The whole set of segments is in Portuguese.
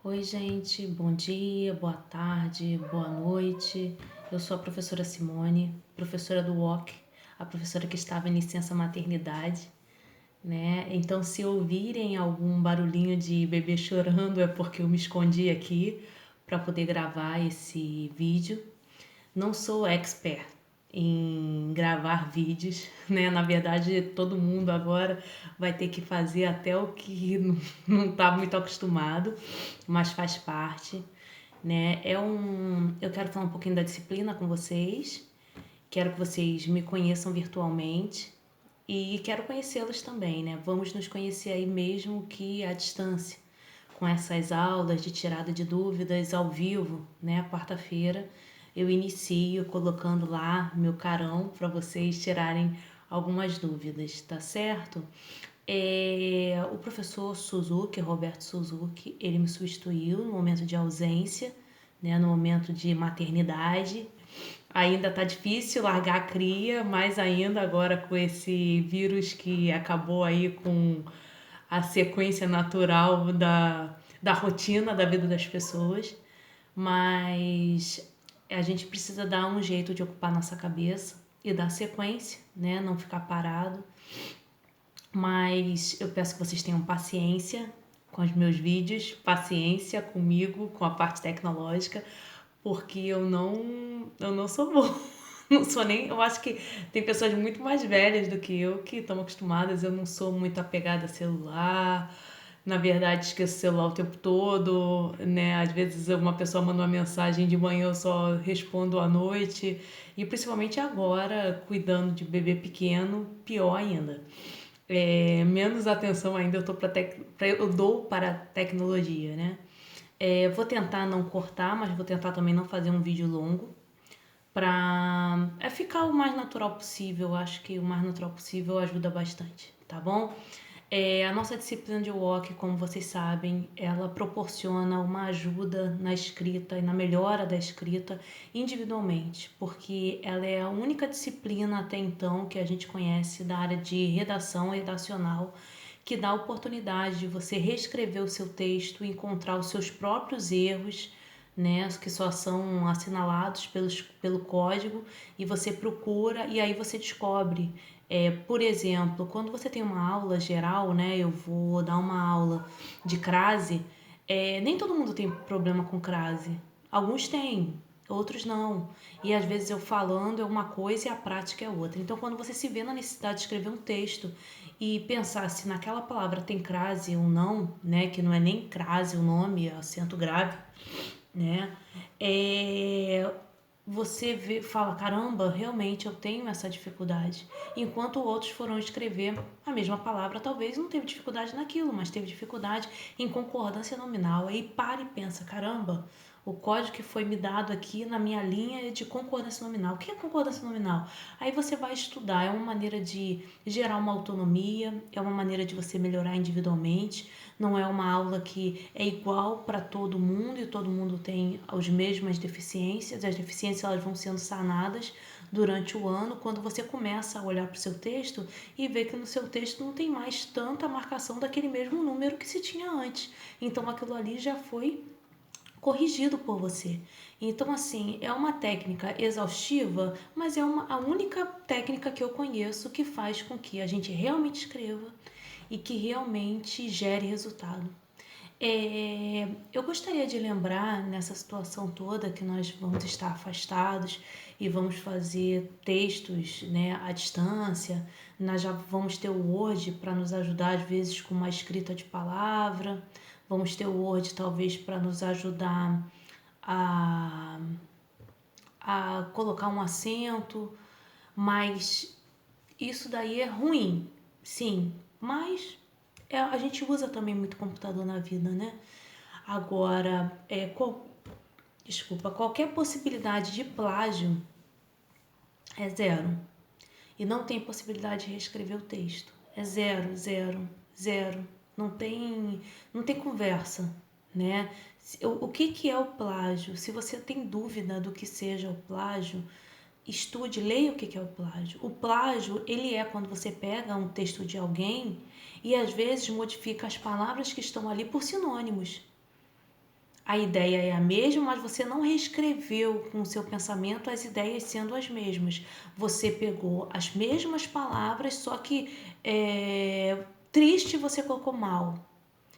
Oi, gente, bom dia, boa tarde, boa noite. Eu sou a professora Simone, professora do WOC, a professora que estava em licença maternidade, né? Então, se ouvirem algum barulhinho de bebê chorando, é porque eu me escondi aqui para poder gravar esse vídeo. Não sou expert em gravar vídeos, né? Na verdade, todo mundo agora vai ter que fazer até o que não está muito acostumado, mas faz parte, né? Eu quero falar um pouquinho da disciplina com vocês. Quero que vocês me conheçam virtualmente e quero conhecê-los também, né? Vamos nos conhecer aí mesmo que à distância, com essas aulas de tirada de dúvidas ao vivo, né? Quarta-feira eu inicio colocando lá meu carão para vocês tirarem algumas dúvidas, tá certo? O professor Suzuki, Roberto Suzuki, ele me substituiu no momento de ausência, né, no momento de maternidade. Ainda tá difícil largar a cria, mais ainda agora com esse vírus que acabou aí com a sequência natural da rotina da vida das pessoas. Mas a gente precisa dar um jeito de ocupar nossa cabeça e dar sequência, né? Não ficar parado. Mas eu peço que vocês tenham paciência com os meus vídeos, paciência comigo, com a parte tecnológica, porque eu não sou boa. Não sou nem. Eu acho que tem pessoas muito mais velhas do que eu que estão acostumadas. Eu não sou muito apegada a celular. Na verdade, esqueço o celular o tempo todo, né? Às vezes uma pessoa manda uma mensagem de manhã, eu só respondo à noite. E principalmente agora, cuidando de bebê pequeno, pior ainda. Menos atenção ainda eu dou para a tecnologia, né? Vou tentar não cortar, mas vou tentar também não fazer um vídeo longo para ficar o mais natural possível. Eu acho que o mais natural possível ajuda bastante, tá bom? A nossa disciplina de WOC, como vocês sabem, ela proporciona uma ajuda na escrita e na melhora da escrita individualmente, porque ela é a única disciplina até então que a gente conhece da área de redação redacional que dá a oportunidade de você reescrever o seu texto, encontrar os seus próprios erros, né, que só são assinalados pelo código, e você procura e aí você descobre. Por exemplo, quando você tem uma aula geral, né, eu vou dar uma aula de crase, nem todo mundo tem problema com crase. Alguns têm, outros não. E às vezes eu falando é uma coisa e a prática é outra. Então, quando você se vê na necessidade de escrever um texto e pensar se naquela palavra tem crase ou não, né, que não é nem crase o nome, é acento grave, né? É, Você fala, caramba, realmente eu tenho essa dificuldade. Enquanto outros foram escrever a mesma palavra, talvez não teve dificuldade naquilo, mas teve dificuldade em concordância nominal. Aí para e pensa, caramba, o código que foi me dado aqui na minha linha é de concordância nominal. O que é concordância nominal? Aí você vai estudar, é uma maneira de gerar uma autonomia, é uma maneira de você melhorar individualmente. Não é uma aula que é igual para todo mundo e todo mundo tem as mesmas deficiências. As deficiências elas vão sendo sanadas durante o ano quando você começa a olhar para o seu texto e ver que no seu texto não tem mais tanta marcação daquele mesmo número que se tinha antes. Então aquilo ali já foi corrigido por você. Então, assim, é uma técnica exaustiva, mas é a única técnica que eu conheço que faz com que a gente realmente escreva e que realmente gere resultado. Eu gostaria de lembrar nessa situação toda que nós vamos estar afastados e vamos fazer textos, né, à distância. Nós já vamos ter o Word para nos ajudar às vezes com uma escrita de palavra. Vamos ter o Word talvez para nos ajudar a, a colocar um acento, mas isso daí é ruim, sim, mas a gente usa também muito computador na vida, né? Agora, qualquer possibilidade de plágio é zero. E não tem possibilidade de reescrever o texto. É zero, zero, zero. Não tem conversa, né? O que é o plágio? Se você tem dúvida do que seja o plágio, estude, leia o que é o plágio. O plágio, ele é quando você pega um texto de alguém e às vezes modifica as palavras que estão ali por sinônimos. A ideia é a mesma, mas você não reescreveu com o seu pensamento as ideias sendo as mesmas. Você pegou as mesmas palavras, só que triste você colocou mal,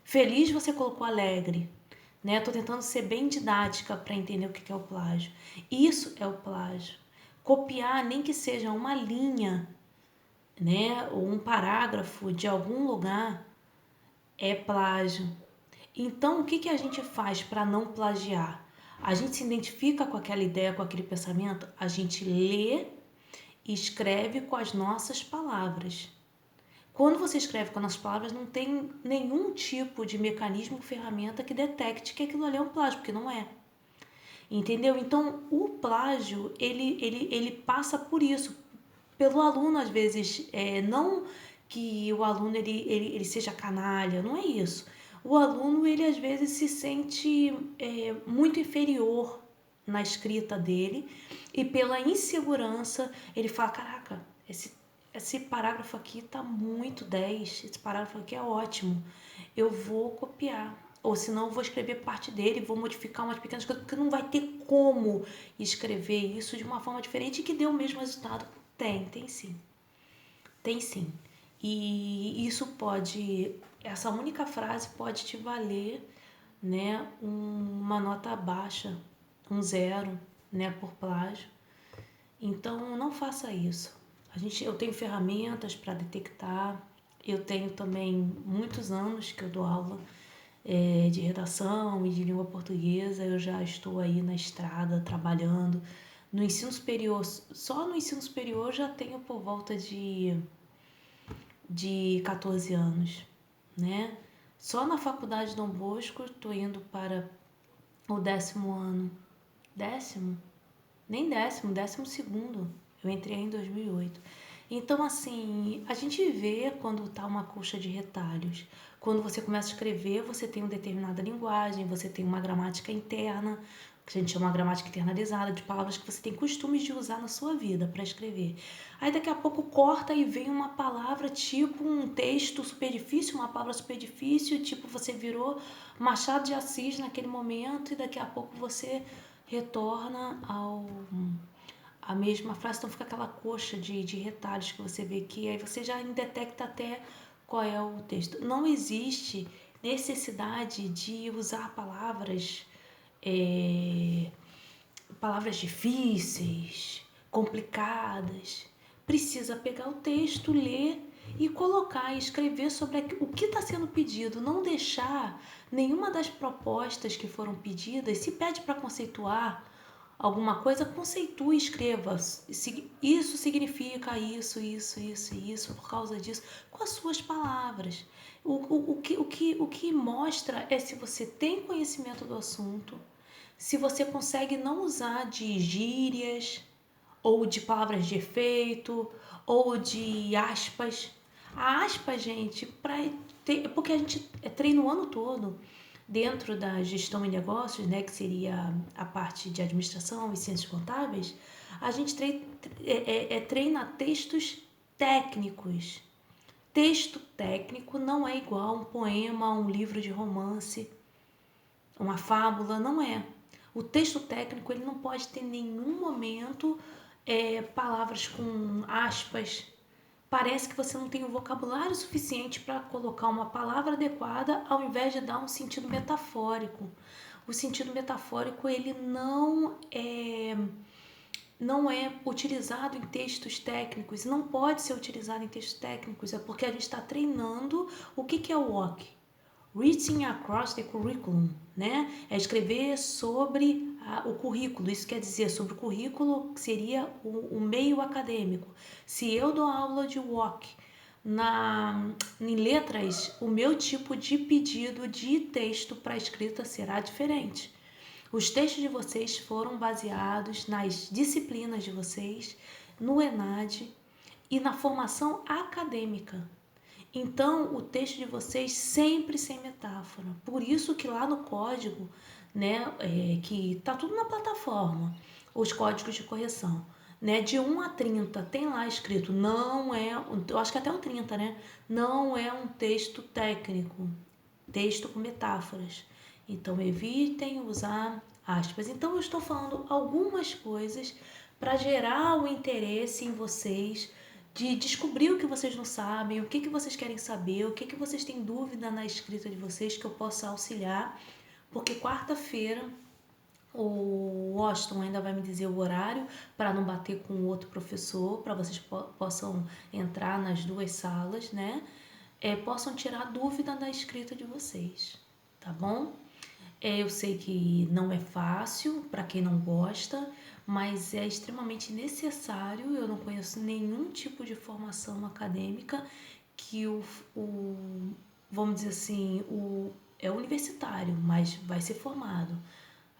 feliz você colocou alegre. Né? Tô tentando ser bem didática para entender o que é o plágio. Isso é o plágio. Copiar, nem que seja uma linha, né, ou um parágrafo de algum lugar, é plágio. Então, o que a gente faz para não plagiar? A gente se identifica com aquela ideia, com aquele pensamento, a gente lê e escreve com as nossas palavras. Quando você escreve com as nossas palavras, não tem nenhum tipo de mecanismo, ferramenta que detecte que aquilo ali é um plágio, porque não é. Entendeu? Então, o plágio, ele passa por isso. Pelo aluno, às vezes, não que o aluno ele seja canalha, não é isso. O aluno, ele às vezes se sente muito inferior na escrita dele e pela insegurança ele fala, caraca, esse parágrafo aqui tá muito 10, esse parágrafo aqui é ótimo, eu vou copiar. Ou senão eu vou escrever parte dele, vou modificar umas pequenas coisas, porque não vai ter como escrever isso de uma forma diferente e que dê o mesmo resultado. Tem sim. Tem sim. E isso essa única frase pode te valer, né, uma nota baixa, um 0, né, por plágio. Então não faça isso. Eu tenho ferramentas para detectar. Eu tenho também muitos anos que eu dou aula de redação e de língua portuguesa. Eu já estou aí na estrada trabalhando. No ensino superior, só no ensino superior já tenho por volta de 14 anos, né? Só na faculdade Dom Bosco estou indo para o 10º ano. 10º? Nem 10º, 12º. Eu entrei em 2008. Então, assim, a gente vê quando tá uma coxa de retalhos. Quando você começa a escrever, você tem uma determinada linguagem, você tem uma gramática interna, que a gente chama de gramática internalizada, de palavras que você tem costumes de usar na sua vida para escrever. Aí daqui a pouco corta e vem uma palavra tipo um texto super difícil, uma palavra super difícil, tipo você virou Machado de Assis naquele momento e daqui a pouco você retorna a mesma frase, então fica aquela coxa de retalhos que você vê aqui, aí você já detecta até qual é o texto. Não existe necessidade de usar palavras difíceis, complicadas. Precisa pegar o texto, ler e colocar e escrever sobre o que está sendo pedido. Não deixar nenhuma das propostas que foram pedidas. Se pede para conceituar alguma coisa, conceitue e escreva. Isso significa isso, por causa disso, com as suas palavras. O que mostra é se você tem conhecimento do assunto, se você consegue não usar de gírias, ou de palavras de efeito, ou de aspas. A aspa, gente, porque a gente treina o ano todo dentro da gestão e negócios, né, que seria a parte de administração e ciências contábeis, a gente treina textos técnicos. Texto técnico não é igual a um poema, a um livro de romance, uma fábula, não é. O texto técnico ele não pode ter em nenhum momento palavras com aspas. Parece que você não tem o vocabulário suficiente para colocar uma palavra adequada ao invés de dar um sentido metafórico. O sentido metafórico ele não é utilizado em textos técnicos, não pode ser utilizado em textos técnicos, é porque a gente está treinando o que é o WOC. Reaching Across the Curriculum, né? É escrever sobre o currículo, isso quer dizer sobre o currículo que seria o meio acadêmico. Se eu dou aula de WOC em letras, o meu tipo de pedido de texto para escrita será diferente. Os textos de vocês foram baseados nas disciplinas de vocês, no ENAD e na formação acadêmica. Então, o texto de vocês sempre sem metáfora. Por isso que lá no código, né, que tá tudo na plataforma, os códigos de correção, né, de 1 a 30, tem lá escrito, não é, eu acho que até o 30, né, não é um texto técnico, texto com metáforas. Então, evitem usar aspas. Então, eu estou falando algumas coisas para gerar o interesse em vocês, de descobrir o que vocês não sabem, o que vocês querem saber, o que vocês têm dúvida na escrita de vocês, que eu possa auxiliar, porque quarta-feira o Washington ainda vai me dizer o horário para não bater com o outro professor, para vocês possam entrar nas duas salas, né? Possam tirar dúvida da escrita de vocês, tá bom? Eu sei que não é fácil para quem não gosta, mas é extremamente necessário. Eu não conheço nenhum tipo de formação acadêmica que vamos dizer assim, é universitário, mas vai ser formado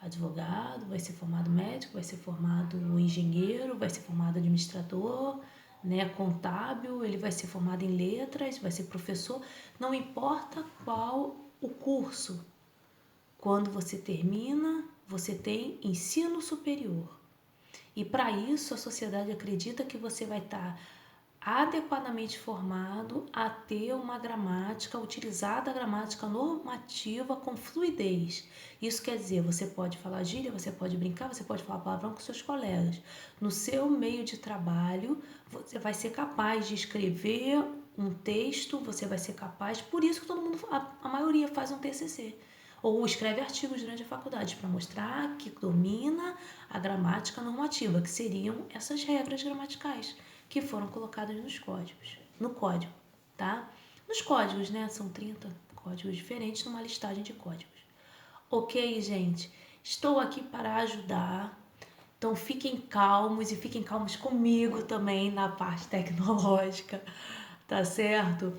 advogado, vai ser formado médico, vai ser formado engenheiro, vai ser formado administrador, né, contábil, ele vai ser formado em letras, vai ser professor, não importa qual o curso. Quando você termina, você tem ensino superior. E para isso a sociedade acredita que você vai estar adequadamente formado a ter uma gramática, utilizar a gramática normativa com fluidez. Isso quer dizer, você pode falar gíria, você pode brincar, você pode falar palavrão com seus colegas. No seu meio de trabalho, você vai ser capaz de escrever um texto, você vai ser capaz, por isso que todo mundo, a maioria faz um TCC. Ou escreve artigos durante a faculdade para mostrar que domina a gramática normativa, que seriam essas regras gramaticais que foram colocadas nos códigos, no código, tá? Nos códigos, né? São 30 códigos diferentes numa listagem de códigos. Ok, gente? Estou aqui para ajudar. Então fiquem calmos e fiquem calmos comigo também na parte tecnológica, tá certo?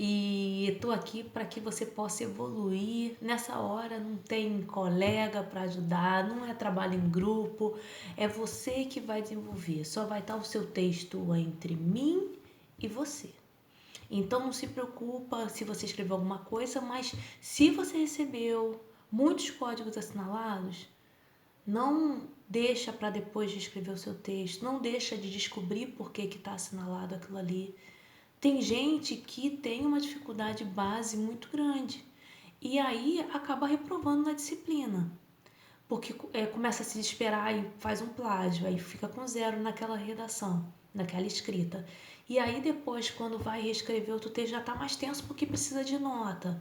E tô aqui para que você possa evoluir. Nessa hora não tem colega para ajudar, não é trabalho em grupo, é você que vai desenvolver. Só vai estar o seu texto entre mim e você. Então não se preocupa se você escreveu alguma coisa, mas se você recebeu muitos códigos assinalados, não deixa para depois de escrever o seu texto, não deixa de descobrir por que está assinalado aquilo ali. Tem gente que tem uma dificuldade base muito grande e aí acaba reprovando na disciplina, porque começa a se desesperar e faz um plágio, aí fica com 0 naquela redação, naquela escrita. E aí depois, quando vai reescrever outro texto, já está mais tenso porque precisa de nota.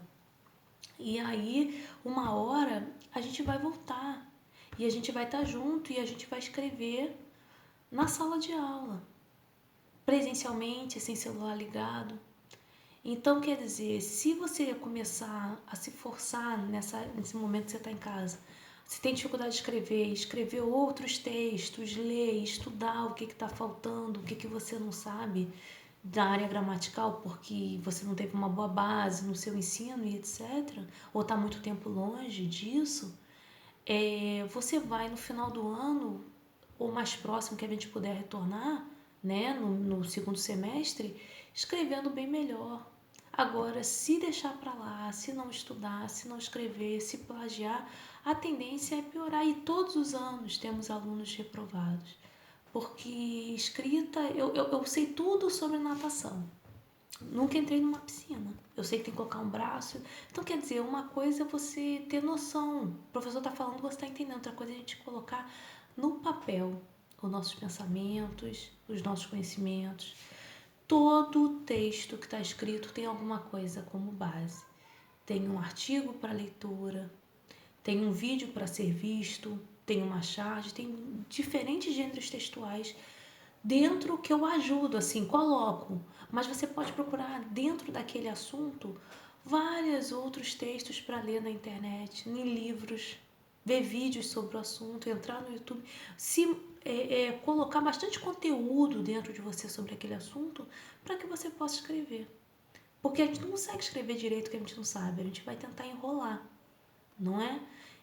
E aí, uma hora, a gente vai voltar e a gente vai estar junto e a gente vai escrever na sala de aula, presencialmente, sem celular ligado. Então, quer dizer, se você começar a se forçar nesse momento que você está em casa, se tem dificuldade de escrever outros textos, ler, estudar o que está faltando, o que você não sabe da área gramatical porque você não teve uma boa base no seu ensino e etc., ou está muito tempo longe disso, você vai no final do ano, ou mais próximo que a gente puder retornar, né, no segundo semestre, escrevendo bem melhor. Agora, se deixar para lá, se não estudar, se não escrever, se plagiar, a tendência é piorar. E todos os anos temos alunos reprovados. Porque escrita, eu sei tudo sobre natação. Nunca entrei numa piscina. Eu sei que tem que colocar um braço. Então, quer dizer, uma coisa é você ter noção. O professor está falando, você está entendendo. Outra coisa é a gente colocar no papel os nossos pensamentos, os nossos conhecimentos. Todo texto que está escrito tem alguma coisa como base. Tem um artigo para leitura, tem um vídeo para ser visto, tem uma charge, tem diferentes gêneros textuais dentro que eu ajudo, assim, coloco. Mas você pode procurar dentro daquele assunto vários outros textos para ler na internet, em livros, ver vídeos sobre o assunto, entrar no YouTube, se colocar bastante conteúdo dentro de você sobre aquele assunto para que você possa escrever. Porque a gente não consegue escrever direito o que a gente não sabe, a gente vai tentar enrolar, não é?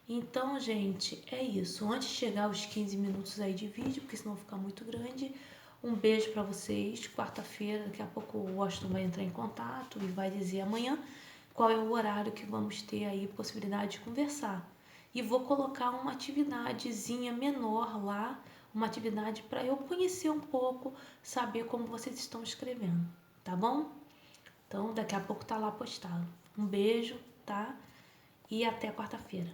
Então, gente, é isso. Antes de chegar aos 15 minutos aí de vídeo, porque senão fica muito grande, um beijo para vocês. Quarta-feira, daqui a pouco o Washington vai entrar em contato e vai dizer amanhã qual é o horário que vamos ter aí possibilidade de conversar. E vou colocar uma atividadezinha menor lá, uma atividade para eu conhecer um pouco, saber como vocês estão escrevendo, tá bom? Então, daqui a pouco tá lá postado. Um beijo, tá? e até quarta-feira.